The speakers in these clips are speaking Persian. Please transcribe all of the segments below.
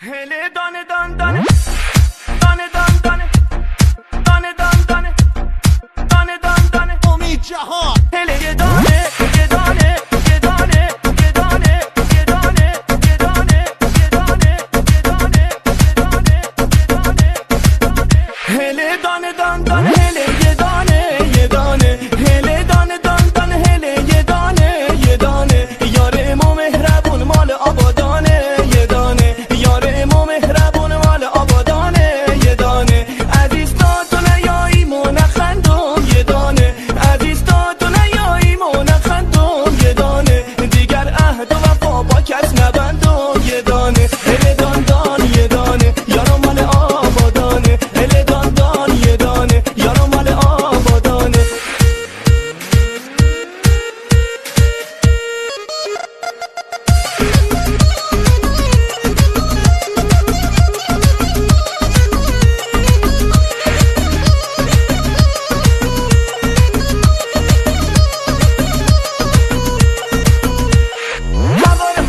هله دانه دان دانه دانه دان دانه دانه دان دانه دانه دان دانه امید جهان هله یه دانه یه دانه یه دانه یه دانه یه دانه یه دانه یه دانه یه دانه یه دانه هله دانه دان دانه هله یه دانه یه دانه هله دانه دان دانه هله یه دانه یه دانه یار امام مهربون مال آبادانه یه دانه یار امام مهربون مال آبادانه یه دانه عزیز تا تو نیاییم و نخندم یه دانه عزیز تا تو نیاییم و نخندم یه دانه دیگر عهد و وفا با کس نبندم یه دانه هله دان دان یه دانه یارم مال آبادانه هله دان دان یه دانه یارم مال آبادانه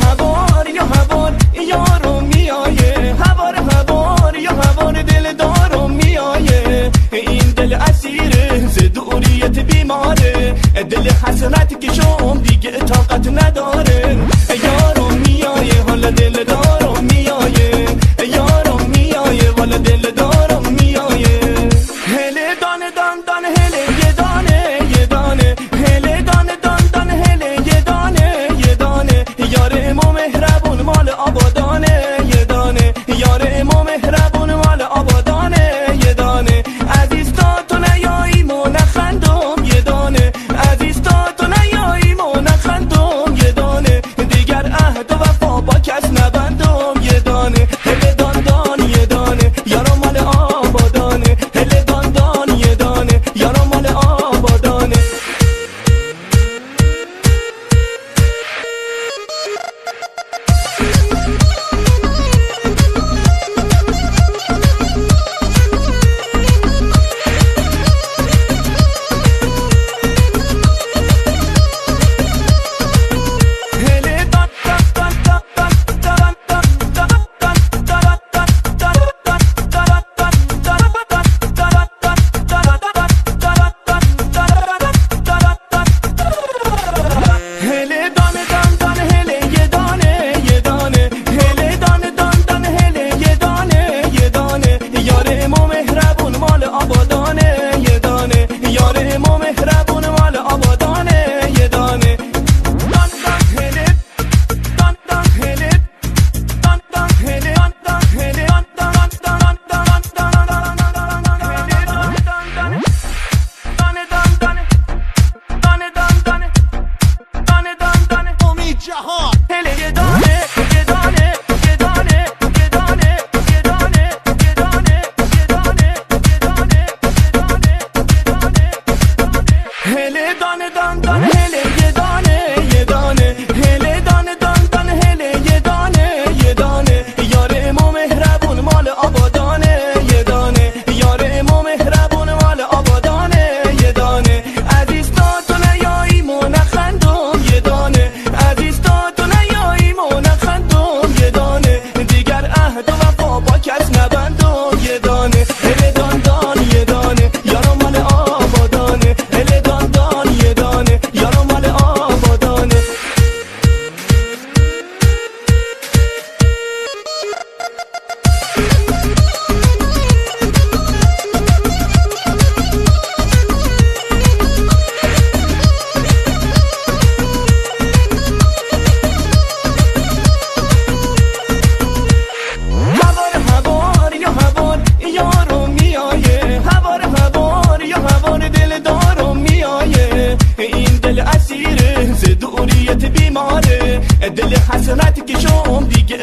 هوار یا هوار یارو میایه هوار یا هوار دل دارم میایه این دل اسیره ز دوریت بیماره دل حسرت که شم دیگه طاقت نداره یارو میایه حالا دل دارم میایه یارو میایه والا دل دارم میایه هله دانه دان دانه هله یه دانه یه دانه هله دانه دان دانه هله یه دانه یه دانه یار امام مهربون مال آبادانه یه دانه یار امام مهربون مال آبادانه یه دانه عزیز تا تو نیاییم و نخندم یه دانه عزیز تا تو نیاییم و نخندم یه دانه دیگر عهد و وفا با کس نبندم یه دانه هله دان دان یه دانه یارم مال آبادانه هله دان دان یه دانه یارم مال آبادانه هله دان دان دان دان هله دانه دان دانه هله یه دانه یه دانه هله دانه دان دانه هله یه دانه یه دانه یار امام مهربون مال آبادانه یه دانه یار امام مهربون مال آبادانه یه دانه دان دان هله دان دان هله دان دان هله دان دان هله دان دان دان دان دان دانه دان دانه دانه دان دانه دانه دان دانه امید جهان هله یه دانه یه دانه یه دانه یه دانه یه دانه یه دانه یه دانه یه دانه یه دانه یه دانه هله دانه دان دانه هله یه دانه یه دانه هله دانه دان دانه هله یه دانه یه دانه یار امام مهربون مال آبادانه یه دانه یار امام مهربون مال آبادانه یه دانه عزیز تا تو نیاییم و نخندم یه دانه عزیز تا تو نیاییم و نخندم یه دانه دیگر عهد و وفا با کس نبندم یه دانه هله دان دان یه دانه یارم مال آبادانه هله دان دان یه دانه یارم مال آبادانه هوار یا هوار یارو میایه هوار یا هوار دل دارم میایه این دل اسیره ز دوریت بیماره دل حسرت که شم دیگه